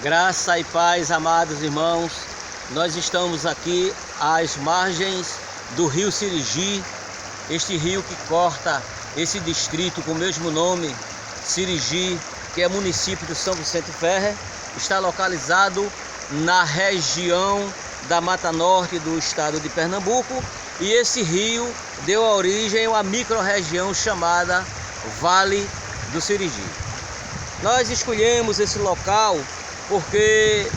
Graça e paz, amados irmãos. Nós estamos aqui às margens do rio Sirigi, este rio que corta esse distrito com o mesmo nome, Sirigi, que é município de São Vicente Ferrer, está localizado na região da Mata Norte do estado de Pernambuco, e esse rio deu origem a uma micro-região chamada Vale do Sirigi. Nós escolhemos esse local porque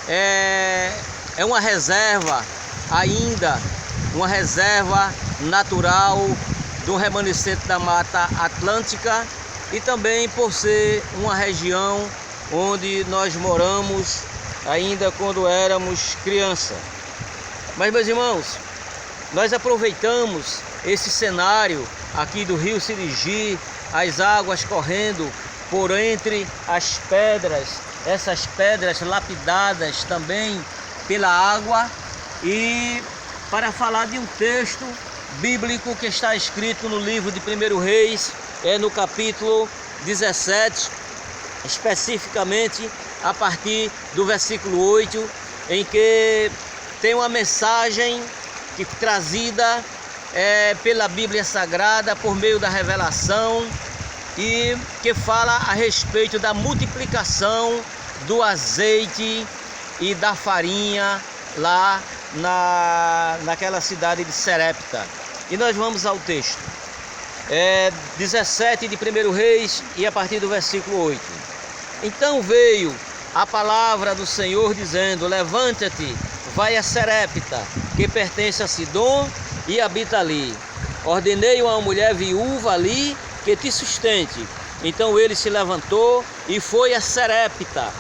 é uma reserva ainda, uma reserva natural do remanescente da Mata Atlântica, e também por ser uma região onde nós moramos ainda quando éramos criança. Mas, meus irmãos, nós aproveitamos esse cenário aqui do rio Sirigi, as águas correndo por entre as pedras, essas pedras lapidadas também pela água, e para falar de um texto bíblico que está escrito no livro de 1 Reis, no capítulo 17, especificamente a partir do versículo 8, em que tem uma mensagem trazida pela Bíblia Sagrada por meio da revelação, e que fala a respeito da multiplicação do azeite e da farinha lá naquela cidade de Serepta. E nós vamos ao texto 17 de 1 Reis, e a partir do versículo 8. Então veio a palavra do Senhor dizendo: levanta-te, vai a Serepta, que pertence a Sidom, e habita ali. Ordenei a uma mulher viúva ali que te sustente. Então ele se levantou e foi a Serepta.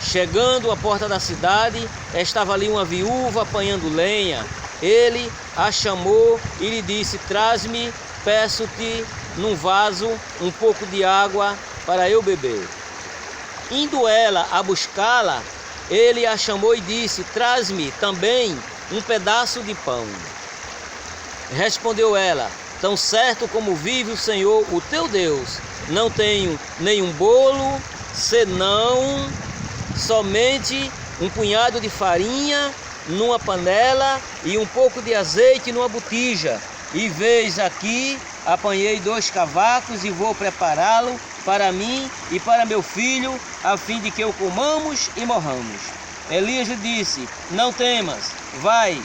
Chegando à porta da cidade, estava ali uma viúva apanhando lenha. Ele a chamou e lhe disse: traz-me, peço-te, num vaso um pouco de água para eu beber. Indo ela a buscá-la, ele a chamou e disse: traz-me também um pedaço de pão. Respondeu ela: tão certo como vive o Senhor, o teu Deus, não tenho nenhum bolo, senão somente um punhado de farinha numa panela e um pouco de azeite numa botija. E veis aqui, apanhei 2 cavacos e vou prepará-lo para mim e para meu filho, a fim de que o comamos e morramos. Elias lhe disse: não temas, vai,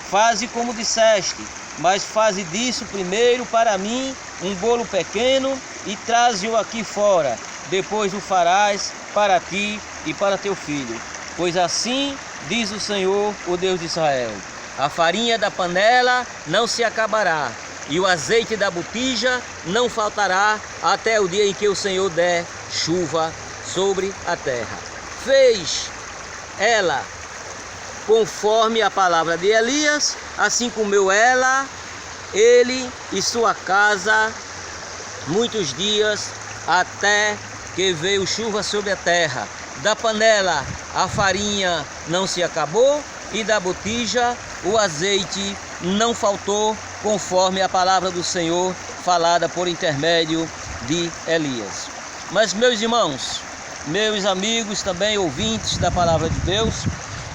faze como disseste, mas faze disso primeiro para mim um bolo pequeno e traze-o aqui fora. Depois o farás para ti e para teu filho. Pois assim diz o Senhor, o Deus de Israel: a farinha da panela não se acabará, e o azeite da botija não faltará, até o dia em que o Senhor der chuva sobre a terra. Fez ela conforme a palavra de Elias, assim comeu ele e sua casa muitos dias, até que veio chuva sobre a terra. Da panela a farinha não se acabou, e da botija o azeite não faltou, conforme a palavra do Senhor falada por intermédio de Elias. Mas, meus irmãos, meus amigos, também ouvintes da palavra de Deus,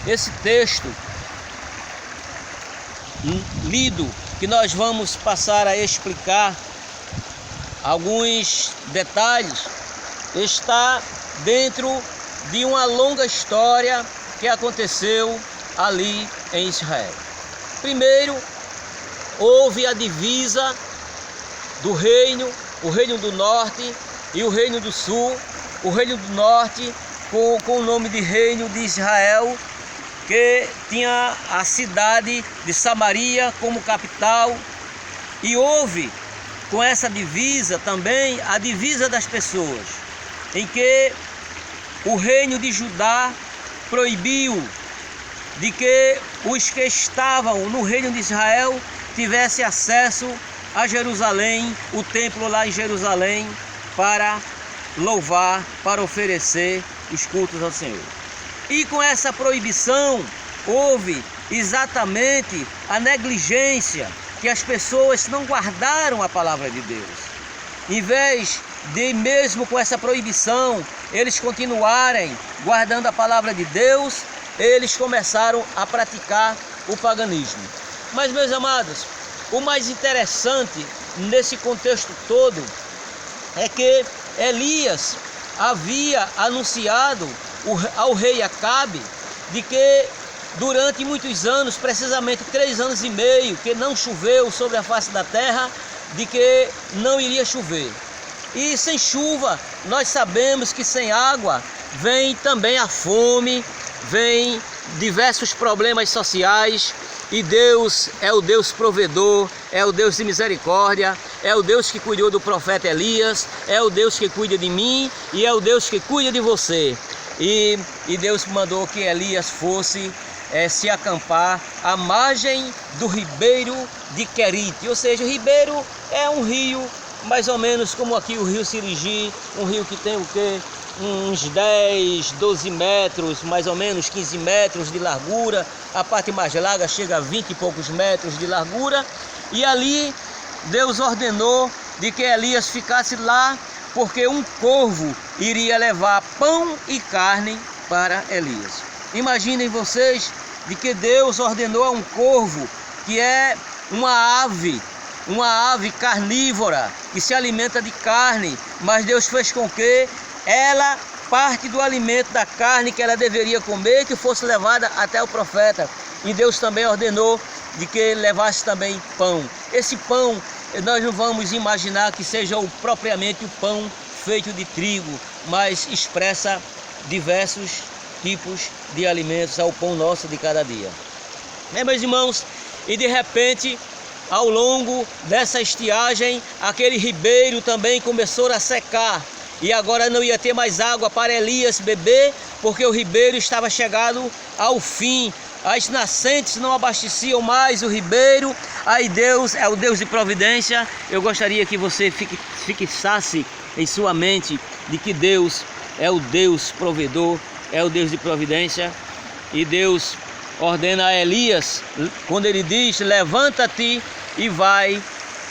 esse texto lido, que nós vamos passar a explicar alguns detalhes, está dentro de uma longa história que aconteceu ali em Israel. Primeiro, houve a divisa do reino, o reino do norte e o reino do sul. O reino do norte com o nome de reino de Israel, que tinha a cidade de Samaria como capital, e houve com essa divisa também a divisa das pessoas, em que o reino de Judá proibiu de que os que estavam no reino de Israel tivessem acesso a Jerusalém, o templo lá em Jerusalém, para louvar, para oferecer os cultos ao Senhor. E com essa proibição houve exatamente a negligência, que as pessoas não guardaram a palavra de Deus. Em vez de mesmo com essa proibição, eles continuarem guardando a palavra de Deus, eles começaram a praticar o paganismo. Mas, meus amados, o mais interessante nesse contexto todo é que Elias havia anunciado ao rei Acabe de que durante muitos anos, precisamente 3 anos e meio, que não choveu sobre a face da terra, de que não iria chover. E sem chuva, nós sabemos que sem água vem também a fome, vem diversos problemas sociais, e Deus é o Deus provedor, é o Deus de misericórdia, é o Deus que cuidou do profeta Elias, é o Deus que cuida de mim e é o Deus que cuida de você. E Deus mandou que Elias fosse se acampar à margem do ribeiro de Querite, ou seja, o ribeiro é um rio mais ou menos como aqui o rio Sirigi, um rio que tem o quê? Uns 10, 12 metros, mais ou menos 15 metros de largura. A parte mais larga chega a 20 e poucos metros de largura. E ali Deus ordenou de que Elias ficasse lá, porque um corvo iria levar pão e carne para Elias. Imaginem vocês de que Deus ordenou a um corvo, que é uma ave carnívora, que se alimenta de carne, mas Deus fez com que ela, parte do alimento da carne que ela deveria comer, que fosse levada até o profeta. E Deus também ordenou de que levasse também pão. Esse pão, nós não vamos imaginar que seja propriamente o pão feito de trigo, mas expressa diversos tipos de alimentos, é o pão nosso de cada dia. Meus irmãos, e de repente, ao longo dessa estiagem, aquele ribeiro também começou a secar. E agora não ia ter mais água para Elias beber, porque o ribeiro estava chegado ao fim. As nascentes não abasteciam mais o ribeiro. Aí Deus é o Deus de providência. Eu gostaria que você fixasse em sua mente de que Deus é o Deus provedor, é o Deus de providência. E Deus ordena a Elias, quando ele diz: levanta-te e vai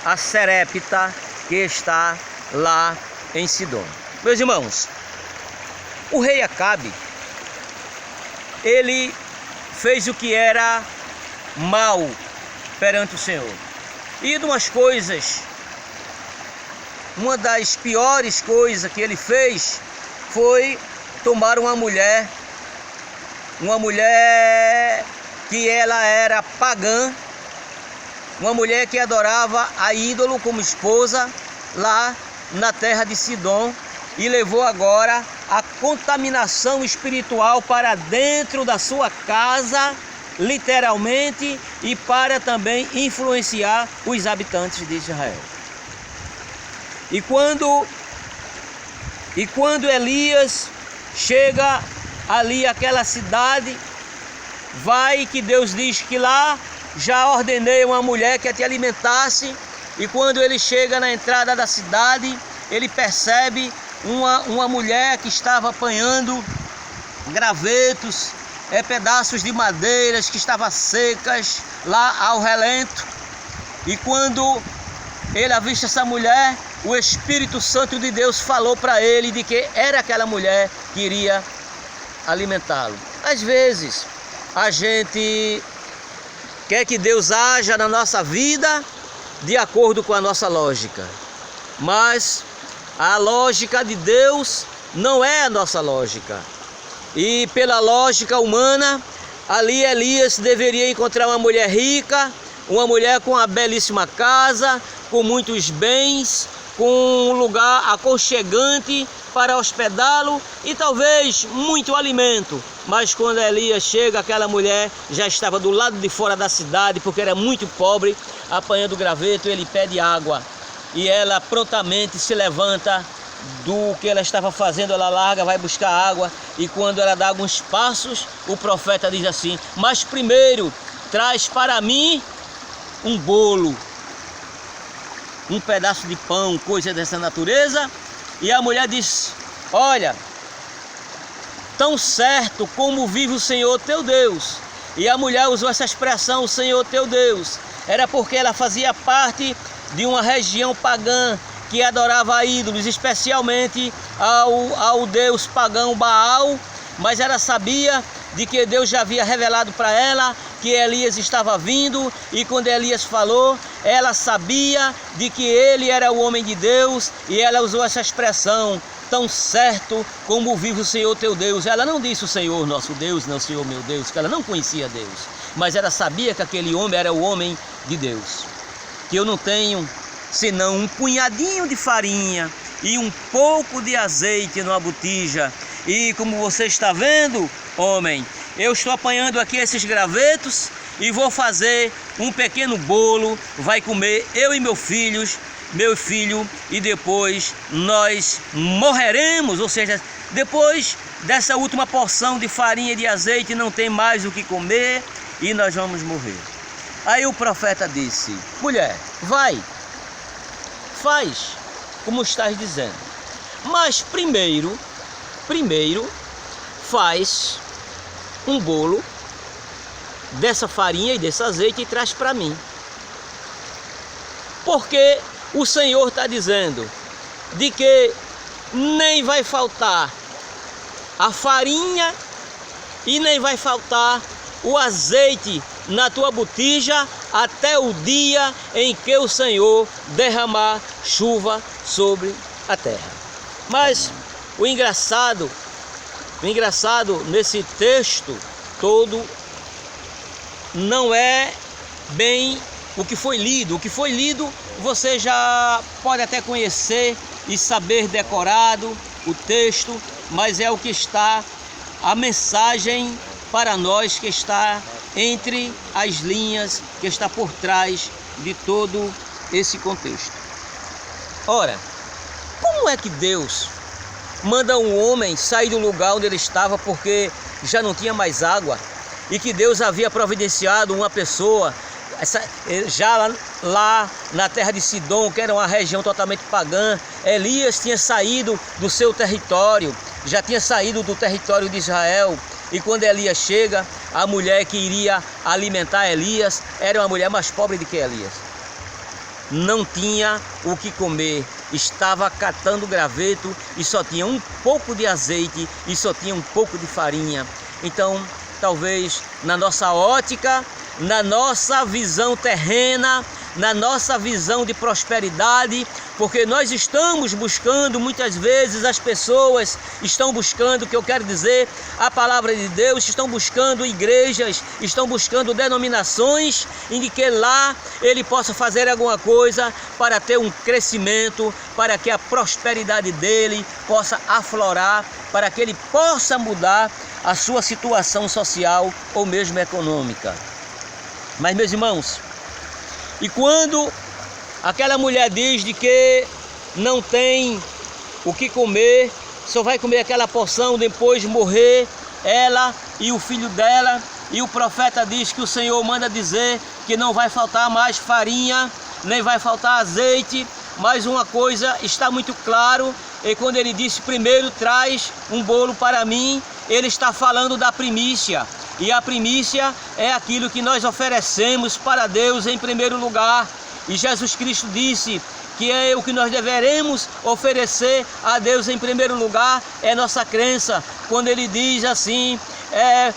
a Serepta, que está lá em Sidom. Meus irmãos, o rei Acabe, ele fez o que era mal perante o Senhor. E uma das piores coisas que ele fez foi tomar uma mulher que ela era pagã, uma mulher que adorava a ídolo como esposa lá na terra de Sidom, e levou agora a contaminação espiritual para dentro da sua casa, literalmente, e para também influenciar os habitantes de Israel. E quando Elias chega ali àquela cidade, vai que Deus diz que lá já ordenei uma mulher que te alimentasse. E quando ele chega na entrada da cidade, ele percebe uma mulher que estava apanhando gravetos, pedaços de madeiras que estavam secas lá ao relento. E quando ele avista essa mulher, o Espírito Santo de Deus falou para ele de que era aquela mulher que iria alimentá-lo. Às vezes a gente quer que Deus haja na nossa vida de acordo com a nossa lógica, mas a lógica de Deus não é a nossa lógica. E pela lógica humana, ali Elias deveria encontrar uma mulher rica, uma mulher com uma belíssima casa, com muitos bens, com um lugar aconchegante para hospedá-lo e talvez muito alimento. Mas quando Elias chega, aquela mulher já estava do lado de fora da cidade, porque era muito pobre, apanhando graveto. Ele pede água e ela prontamente se levanta do que ela estava fazendo, ela larga, vai buscar água, e quando ela dá alguns passos, o profeta diz assim: mas primeiro traz para mim um bolo, um pedaço de pão, coisa dessa natureza. E a mulher diz: olha, tão certo como vive o Senhor teu Deus. E a mulher usou essa expressão, o Senhor teu Deus, era porque ela fazia parte de uma região pagã, que adorava a ídolos, especialmente ao deus pagão Baal, mas ela sabia de que Deus já havia revelado para ela que Elias estava vindo, e quando Elias falou, ela sabia de que ele era o homem de Deus, e ela usou essa expressão: tão certo como vive o Senhor teu Deus. Ela não disse o Senhor nosso Deus, não, Senhor meu Deus, porque ela não conhecia Deus, mas ela sabia que aquele homem era o homem de Deus. Que eu não tenho senão um punhadinho de farinha e um pouco de azeite numa botija, e como você está vendo, homem, eu estou apanhando aqui esses gravetos e vou fazer um pequeno bolo, vai comer eu e meu filho, e depois nós morreremos, ou seja, depois dessa última porção de farinha e de azeite não tem mais o que comer e nós vamos morrer. Aí o profeta disse: mulher, vai, faz como estás dizendo, mas primeiro faz um bolo dessa farinha e desse azeite e traz para mim, porque o Senhor está dizendo de que nem vai faltar a farinha e nem vai faltar o azeite na tua botija até o dia em que o Senhor derramar chuva sobre a terra. Mas o engraçado nesse texto todo não é bem o que foi lido. O que foi lido você já pode até conhecer e saber decorado o texto, mas é o que está, a mensagem para nós que está entre as linhas, que está por trás de todo esse contexto. Ora, como é que Deus manda um homem sair do lugar onde ele estava porque já não tinha mais água, e que Deus havia providenciado uma pessoa já lá na terra de Sidom, que era uma região totalmente pagã? Elias tinha saído do seu território, já tinha saído do território de Israel, e quando Elias chega, a mulher que iria alimentar Elias era uma mulher mais pobre do que Elias. Não tinha o que comer, estava catando graveto e só tinha um pouco de azeite e só tinha um pouco de farinha. Então, talvez na nossa ótica, na nossa visão terrena, na nossa visão de prosperidade, porque nós estamos buscando, muitas vezes as pessoas estão buscando, o que eu quero dizer, a palavra de Deus, estão buscando igrejas, estão buscando denominações em que lá ele possa fazer alguma coisa para ter um crescimento, para que a prosperidade dele possa aflorar, para que ele possa mudar a sua situação social ou mesmo econômica. Mas, meus irmãos, e quando aquela mulher diz de que não tem o que comer, só vai comer aquela porção, depois morrer, ela e o filho dela, e o profeta diz que o Senhor manda dizer que não vai faltar mais farinha, nem vai faltar azeite, mas uma coisa está muito claro, e quando ele disse primeiro traz um bolo para mim, ele está falando da primícia. E a primícia é aquilo que nós oferecemos para Deus em primeiro lugar. E Jesus Cristo disse que é o que nós deveremos oferecer a Deus em primeiro lugar, é nossa crença. Quando ele diz assim,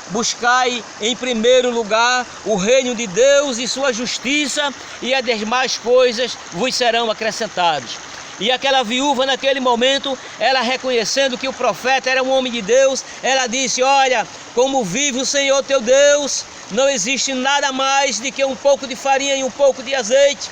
buscai em primeiro lugar o reino de Deus e sua justiça, e as demais coisas vos serão acrescentadas. E aquela viúva naquele momento, ela reconhecendo que o profeta era um homem de Deus, ela disse: olha, como vive o Senhor teu Deus, não existe nada mais do que um pouco de farinha e um pouco de azeite.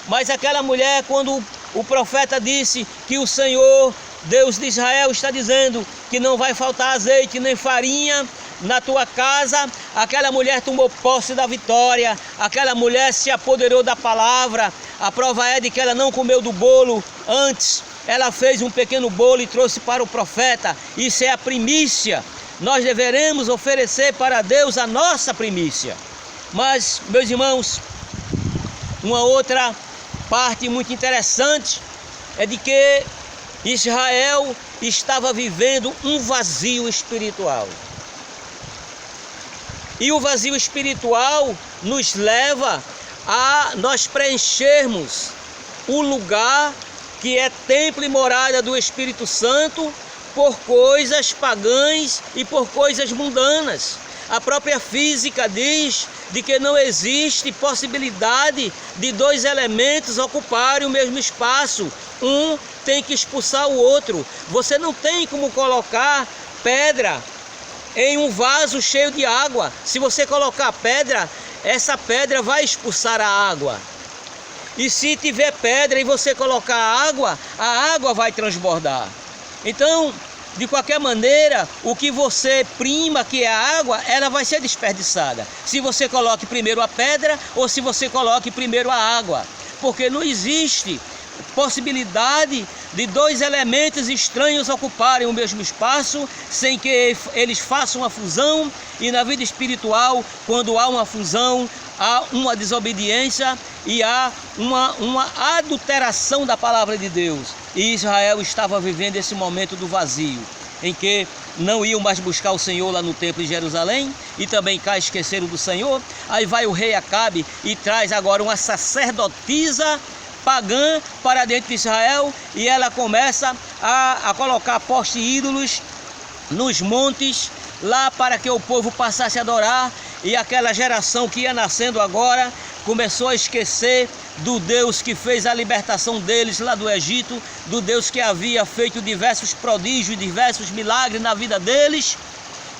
Mas aquela mulher, quando o profeta disse que o Senhor, Deus de Israel, está dizendo que não vai faltar azeite nem farinha na tua casa, aquela mulher tomou posse da vitória, aquela mulher se apoderou da palavra. A prova é de que ela não comeu do bolo antes, ela fez um pequeno bolo e trouxe para o profeta. Isso é a primícia. Nós deveremos oferecer para Deus a nossa primícia. Mas, meus irmãos, uma outra parte muito interessante é de que Israel estava vivendo um vazio espiritual. E o vazio espiritual nos leva a nós preenchermos o lugar que é templo e morada do Espírito Santo, por coisas pagãs e por coisas mundanas. A própria física diz de que não existe possibilidade de dois elementos ocuparem o mesmo espaço. Um tem que expulsar o outro. Você não tem como colocar pedra em um vaso cheio de água. Se você colocar pedra, essa pedra vai expulsar a água. E se tiver pedra e você colocar a água vai transbordar. Então, de qualquer maneira, o que você prima, que é a água, ela vai ser desperdiçada. Se você coloque primeiro a pedra ou se você coloque primeiro a água. Porque não existe possibilidade de dois elementos estranhos ocuparem o mesmo espaço sem que eles façam uma fusão. E na vida espiritual, quando há uma fusão, há uma desobediência e há uma adulteração da palavra de Deus. E Israel estava vivendo esse momento do vazio, em que não iam mais buscar o Senhor lá no templo de Jerusalém, e também cá esqueceram do Senhor. Aí vai o rei Acabe e traz agora uma sacerdotisa pagã para dentro de Israel, e ela começa a colocar postes ídolos nos montes, lá para que o povo passasse a adorar. E aquela geração que ia nascendo agora começou a esquecer do Deus que fez a libertação deles lá do Egito, do Deus que havia feito diversos prodígios, diversos milagres na vida deles.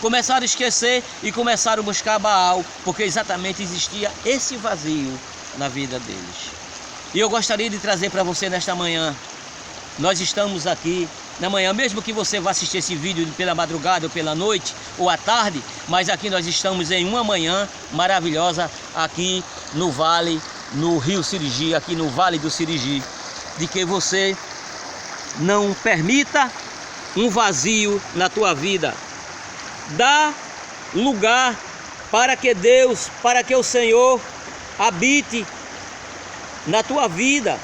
Começaram a esquecer e começaram a buscar Baal, porque exatamente existia esse vazio na vida deles. E eu gostaria de trazer para você nesta manhã, nós estamos aqui na manhã, mesmo que você vá assistir esse vídeo pela madrugada ou pela noite ou à tarde, mas aqui nós estamos em uma manhã maravilhosa aqui no vale, no Rio Sirigi, aqui no Vale do Sirigi, de que você não permita um vazio na tua vida. Dá lugar para que Deus, para que o Senhor habite na tua vida,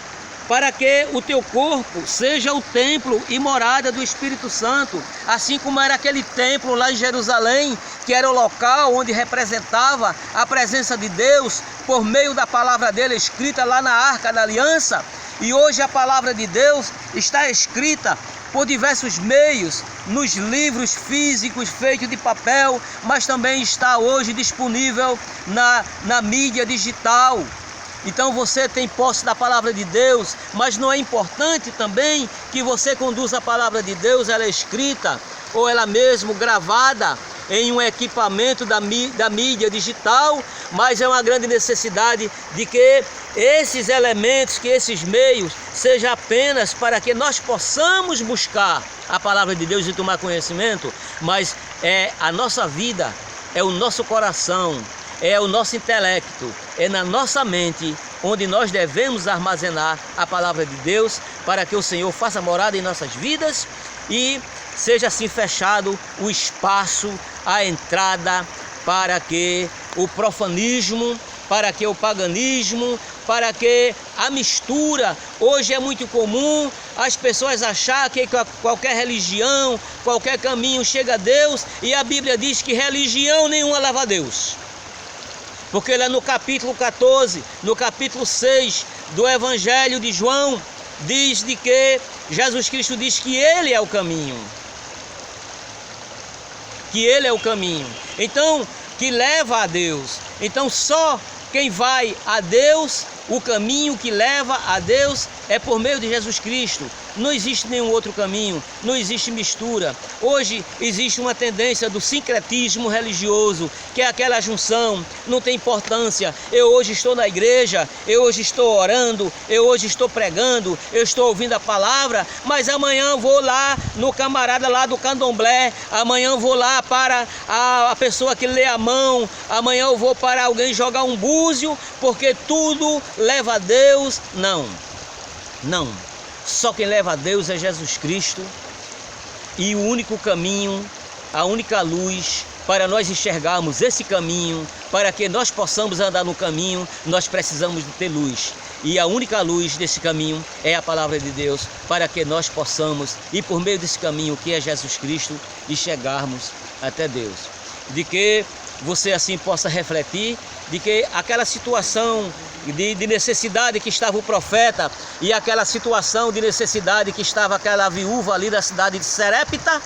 para que o teu corpo seja o templo e morada do Espírito Santo, assim como era aquele templo lá em Jerusalém, que era o local onde representava a presença de Deus, por meio da palavra dele escrita lá na Arca da Aliança. E hoje a palavra de Deus está escrita por diversos meios, nos livros físicos feitos de papel, mas também está hoje disponível na mídia digital. Então você tem posse da palavra de Deus, mas não é importante também que você conduza a palavra de Deus, ela é escrita ou ela mesmo gravada em um equipamento da mídia digital, mas é uma grande necessidade de que esses elementos, que esses meios, sejam apenas para que nós possamos buscar a palavra de Deus e tomar conhecimento, mas é a nossa vida, é o nosso coração, é o nosso intelecto, é na nossa mente onde nós devemos armazenar a palavra de Deus, para que o Senhor faça morada em nossas vidas e seja assim fechado o espaço, a entrada para que o profanismo, para que o paganismo, para que a mistura. Hoje é muito comum as pessoas achar que qualquer religião, qualquer caminho chega a Deus, e a Bíblia diz que religião nenhuma leva a Deus. Porque lá no capítulo 14, no capítulo 6 do Evangelho de João, diz de que Jesus Cristo diz que Ele é o caminho. Que Ele é o caminho. Então, que leva a Deus. Então, só quem vai a Deus, o caminho que leva a Deus é por meio de Jesus Cristo. Não existe nenhum outro caminho, não existe mistura. Hoje existe uma tendência do sincretismo religioso, que é aquela junção, não tem importância. Eu hoje estou na igreja, eu hoje estou orando, eu hoje estou pregando, eu estou ouvindo a palavra, mas amanhã vou lá no camarada lá do candomblé, amanhã vou lá para a pessoa que lê a mão, amanhã eu vou para alguém jogar um búzio, porque tudo leva a Deus. Não. Só quem leva a Deus é Jesus Cristo, e o único caminho, a única luz para nós enxergarmos esse caminho, para que nós possamos andar no caminho, nós precisamos de ter luz. E a única luz desse caminho é a palavra de Deus, para que nós possamos ir por meio desse caminho que é Jesus Cristo e chegarmos até Deus. De que você assim possa refletir de que aquela situação de necessidade que estava o profeta e aquela situação de necessidade que estava aquela viúva ali da cidade de Serepta.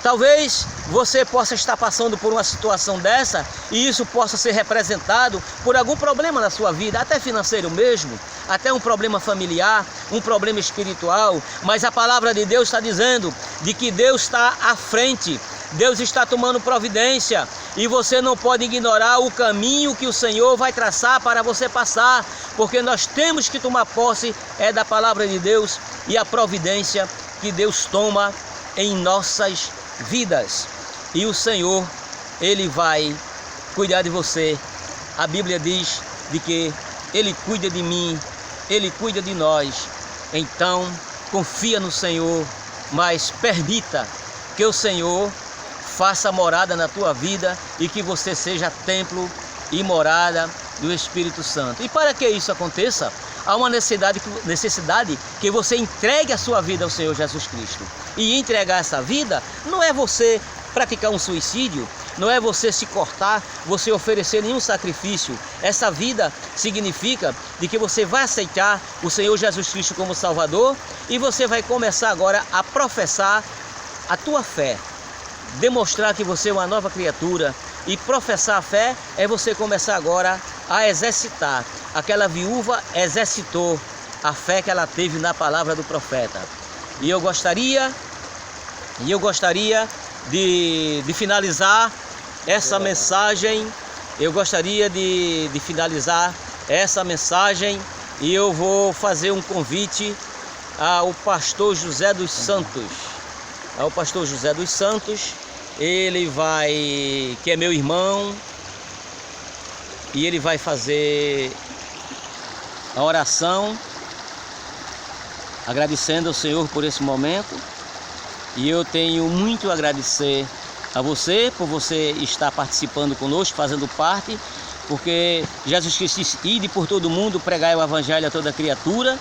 Talvez você possa estar passando por uma situação dessa e isso possa ser representado por algum problema na sua vida, até financeiro mesmo, até um problema familiar, um problema espiritual, mas a palavra de Deus está dizendo de que Deus está à frente, Deus está tomando providência e você não pode ignorar o caminho que o Senhor vai traçar para você passar, porque nós temos que tomar posse da palavra de Deus e a providência que Deus toma em nossas vidas. E o Senhor, Ele vai cuidar de você. A Bíblia diz de que Ele cuida de mim, Ele cuida de nós. Então, confia no Senhor, mas permita que o Senhor faça morada na tua vida e que você seja templo e morada do Espírito Santo. E para que isso aconteça, há uma necessidade que você entregue a sua vida ao Senhor Jesus Cristo. E entregar essa vida não é você praticar um suicídio, não é você se cortar, você oferecer nenhum sacrifício. Essa vida significa de que você vai aceitar o Senhor Jesus Cristo como Salvador e você vai começar agora a professar a tua fé, demonstrar que você é uma nova criatura. E professar a fé é você começar agora a exercitar. Aquela viúva exercitou a fé que ela teve na palavra do profeta. E eu gostaria de finalizar essa mensagem. Eu gostaria de finalizar essa mensagem e eu vou fazer um convite ao pastor José dos Santos. Ao pastor José dos Santos. Ele que é meu irmão, e ele vai fazer a oração, agradecendo ao Senhor por esse momento. E eu tenho muito a agradecer a você, por você estar participando conosco, fazendo parte, porque Jesus Cristo disse: ide por todo mundo, pregai o evangelho a toda criatura.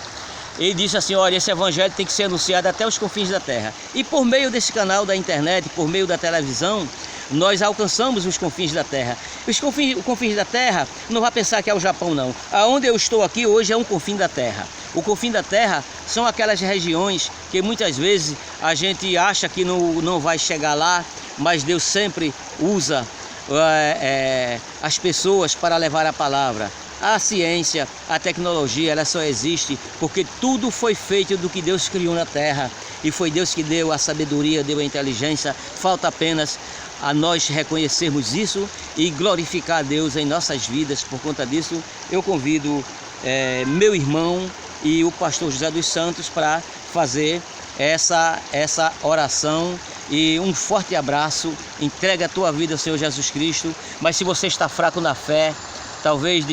Ele disse assim: olha, esse evangelho tem que ser anunciado até os confins da terra. E por meio desse canal da internet, por meio da televisão, nós alcançamos os confins da terra. Os confins da terra, não vai pensar que é o Japão não. Aonde eu estou aqui hoje é um confim da terra. O confim da terra são aquelas regiões que muitas vezes a gente acha que não vai chegar lá, mas Deus sempre usa as pessoas para levar a palavra. A ciência, a tecnologia, ela só existe porque tudo foi feito do que Deus criou na terra. E foi Deus que deu a sabedoria, deu a inteligência. Falta apenas a nós reconhecermos isso e glorificar a Deus em nossas vidas. Por conta disso, eu convido meu irmão e o pastor José dos Santos para fazer essa oração. E um forte abraço. Entrega a tua vida ao Senhor Jesus Cristo. Mas se você está fraco na fé, talvez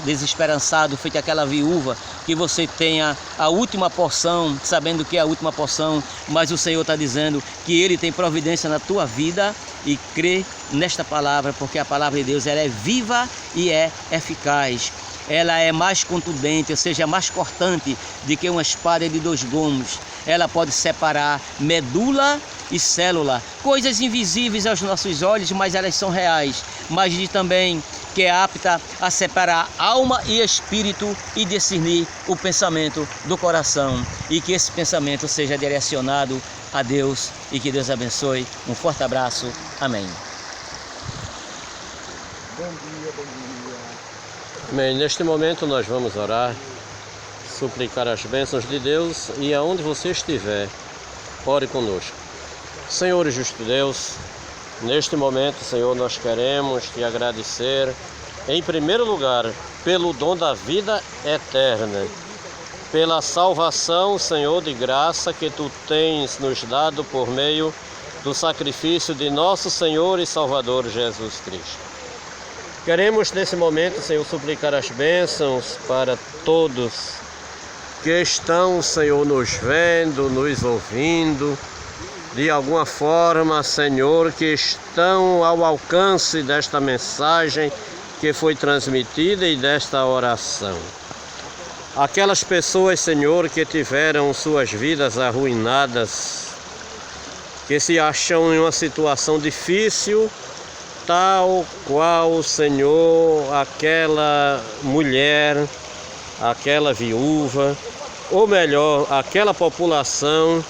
desesperançado, feito aquela viúva, que você tenha a última porção, sabendo que é a última porção, mas o Senhor está dizendo que Ele tem providência na tua vida, e crê nesta palavra, porque a palavra de Deus ela é viva e é eficaz. Ela é mais contundente, ou seja, mais cortante do que uma espada de 2 gumes. Ela pode separar medula e célula, coisas invisíveis aos nossos olhos, mas elas são reais. Mas também que é apta a separar alma e espírito e discernir o pensamento do coração. E que esse pensamento seja direcionado a Deus e que Deus abençoe. Um forte abraço. Amém. Bom dia, bom dia. Amém. Neste momento nós vamos orar, suplicar as bênçãos de Deus, e aonde você estiver, ore conosco. Senhor e justo Deus, neste momento, Senhor, nós queremos te agradecer, em primeiro lugar, pelo dom da vida eterna, pela salvação, Senhor, de graça que Tu tens nos dado por meio do sacrifício de nosso Senhor e Salvador Jesus Cristo. Queremos, nesse momento, Senhor, suplicar as bênçãos para todos que estão, Senhor, nos vendo, nos ouvindo, de alguma forma, Senhor, que estão ao alcance desta mensagem que foi transmitida e desta oração. Aquelas pessoas, Senhor, que tiveram suas vidas arruinadas, que se acham em uma situação difícil, tal qual, Senhor, aquela mulher, aquela viúva, ou melhor, aquela população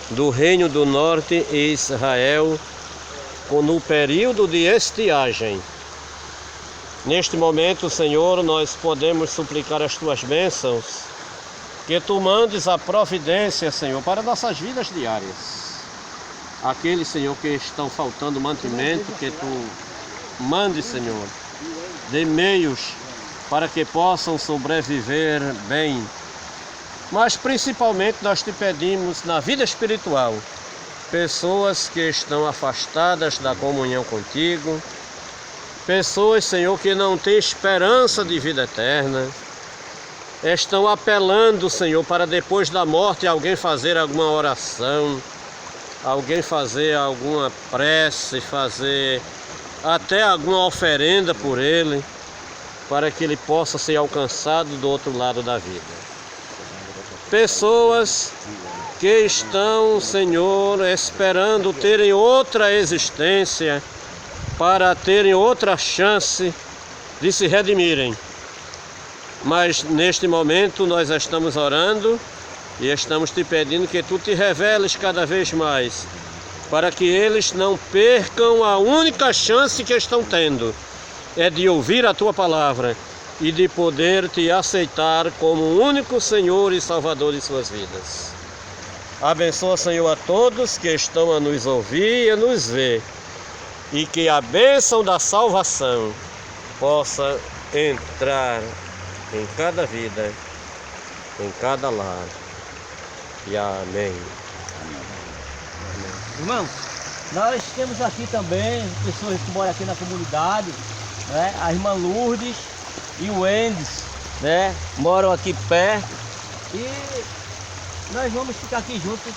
do Reino do Norte e Israel, no período de estiagem. Neste momento, Senhor, nós podemos suplicar as Tuas bênçãos, que Tu mandes a providência, Senhor, para nossas vidas diárias. Aqueles, Senhor, que estão faltando mantimento, que Tu mande, Senhor, de meios para que possam sobreviver bem. Mas principalmente nós Te pedimos na vida espiritual, pessoas que estão afastadas da comunhão Contigo, pessoas, Senhor, que não têm esperança de vida eterna, estão apelando, Senhor, para depois da morte alguém fazer alguma oração, alguém fazer alguma prece, fazer até alguma oferenda por ele, para que ele possa ser alcançado do outro lado da vida. Pessoas que estão, Senhor, esperando terem outra existência, para terem outra chance de se redimirem. Mas neste momento nós estamos orando e estamos Te pedindo que Tu Te reveles cada vez mais, para que eles não percam a única chance que estão tendo, é de ouvir a Tua palavra e de poder Te aceitar como o único Senhor e Salvador de suas vidas. Abençoa, Senhor, a todos que estão a nos ouvir e a nos ver, e que a bênção da salvação possa entrar em cada vida, em cada lar. E amém. Irmãos, nós temos aqui também pessoas que moram aqui na comunidade, né? A irmã Lourdes e o Endes, né? Moram aqui perto e nós vamos ficar aqui juntos